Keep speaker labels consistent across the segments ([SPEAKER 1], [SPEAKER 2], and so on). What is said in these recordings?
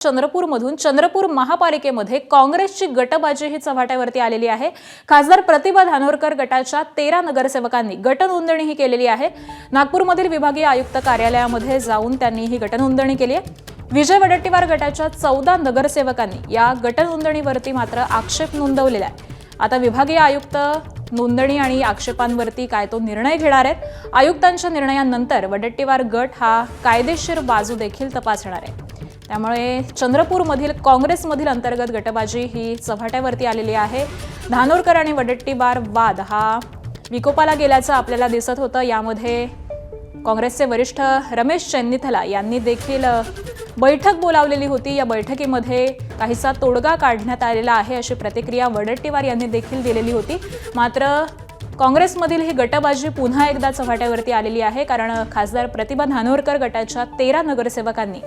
[SPEAKER 1] चंद्रपूरमधून चंद्रपूर महापालिकेमध्ये काँग्रेसची गटबाजी ही चव्हाट्यावरती आलेली आहे। खासदार प्रतिभा धानोरकर गटाच्या 13 नगरसेवकांनी गटनोंदणी ही केलेली आहे। नागपूरमधील विभागीय आयुक्त कार्यालयामध्ये जाऊन त्यांनी ही गटनोंदणी केली आहे। विजय वडेट्टीवार गटाच्या 14 नगरसेवकांनी या गटनोंदणीवरती मात्र आक्षेप नोंदवलेला आहे। आता विभागीय आयुक्त नोंदणी आणि आक्षेपांवरती काय तो निर्णय घेणार आहेत। आयुक्तांच्या निर्णयानंतर वडेट्टीवार गट हा कायदेशीर बाजू देखील तपासणार आहे। त्यामुळे चंद्रपूरमधील काँग्रेसमधील अंतर्गत गटबाजी ही चव्हाट्यावरती आलेली आहे। धानोरकर आणि वडेट्टीवार वाद हा विकोपाला गेल्याचं आपल्याला दिसत होतं। यामध्ये काँग्रेसचे वरिष्ठ रमेश चेन्नीथला यांनी देखील बैठक बोलावलेली होती। या बैठकीमध्ये काहीसा तोडगा काढण्यात आलेला आहे अशी प्रतिक्रिया वडेट्टीवार यांनी देखील दिलेली होती। मात्र काँग्रेसमधील ही गटबाजी पुन्हा एकदा चव्हाट्यावरती आलेली आहे, कारण खासदार प्रतिभा धानोरकर गटाच्या 13 नगरसेवकांनी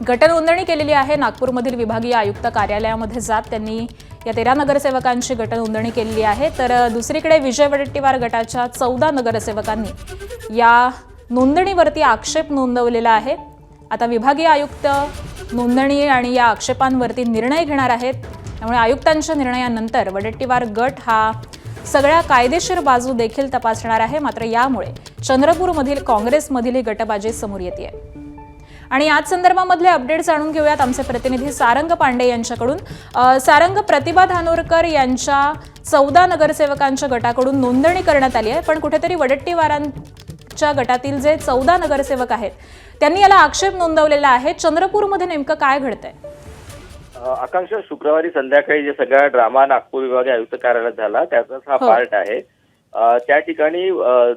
[SPEAKER 1] गटनोंदणी केलेली आहे। नागपूरमधील विभागीय आयुक्त कार्यालयामध्ये जात त्यांनी या 13 नगरसेवकांची गटनोंदणी केलेली आहे। तर दुसरीकडे विजय वडेट्टीवार गटाच्या 14 नगरसेवकांनी या नोंदणीवरती आक्षेप नोंदवलेला आहे। आता विभागीय आयुक्त नोंदणी आणि या आक्षेपांवरती निर्णय घेणार आहेत। त्यामुळे आयुक्तांच्या निर्णयानंतर वडेट्टीवार गट हा सगळ्या कायदेशीर बाजू देखील तपासणार आहे। मात्र यामुळे चंद्रपूरमधील काँग्रेसमधील ही गटबाजी समोर येते। आणि याच संदर्भामधले अपडेट जाणून घेऊयात आमचे प्रतिनिधी सारंग पांडे यांच्याकडून। सारंग, प्रतिभा धानोरकर यांच्या 14 नगरसेवकांच्या गटाकडून नोंदणी करण्यात आली आहे, पण कुठेतरी वडेट्टीवारांच्या गटातील जे 14 नगरसेवक आहेत त्यांनी याला आक्षेप नोंदवलेला आहे। चंद्रपूरमध्ये नेमकं काय घडतंय?
[SPEAKER 2] आकांक्षा, शुक्रवारी संध्याकाळी जे सगळा ड्रामा नागपूर विभागीय आयुक्त कार्यालयात झाला त्याचाच हा पार्ट आहे। त्या ठिकाणी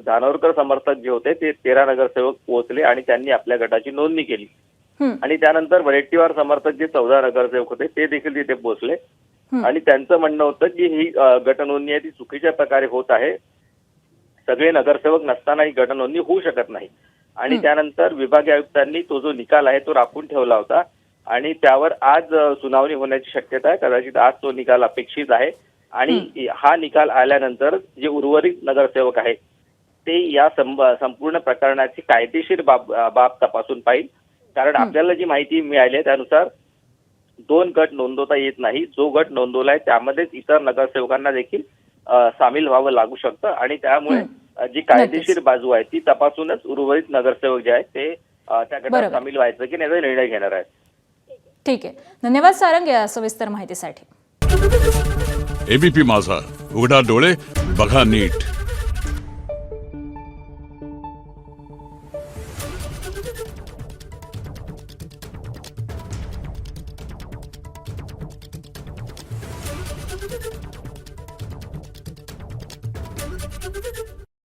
[SPEAKER 2] धानोरकर समर्थक जे होते ते 13 नगरसेवक पोहोचले आणि त्यांनी आपल्या गटाची नोंदणी केली। आणि त्यानंतर वडेट्टीवार समर्थक जे 14 नगरसेवक होते ते देखील तिथे पोहोचले आणि त्यांचं म्हणणं होतं की ही गटनोंदणी आहे ती चुकीच्या प्रकारे होत आहे। सगळे नगरसेवक नसताना ही गटनोंदणी होऊ शकत नाही। आणि त्यानंतर विभागीय आयुक्तांनी तो जो निकाल आहे तो राखून ठेवला होता आणि त्यावर आज सुनावणी होण्याची शक्यता आहे। कदाचित आज तो निकाल अपेक्षित आहे आणि हा निकाल आल्यानंतर जे उर्वरित नगरसेवक आहेत ते या संपूर्ण प्रकरणाची कायदेशीर बाब तपासून पाहिजे। कारण आपल्याला जी माहिती मिळाली आहे त्यानुसार 2 गट नोंदवता येत नाही। जो गट नोंदवलाय त्यामध्येच इतर नगरसेवकांना देखील सामील व्हावं लागू शकतं आणि त्यामुळे जी कायदेशीर बाजू आहे ती तपासूनच उर्वरित नगरसेवक जे आहेत ते त्या गटात सामील व्हायचं की नाही निर्णय घेणार आहेत।
[SPEAKER 1] ठीक आहे, धन्यवाद सारंग या सविस्तर माहितीसाठी।
[SPEAKER 3] एबीपी माझा, उघडा डोळे बघा नीट।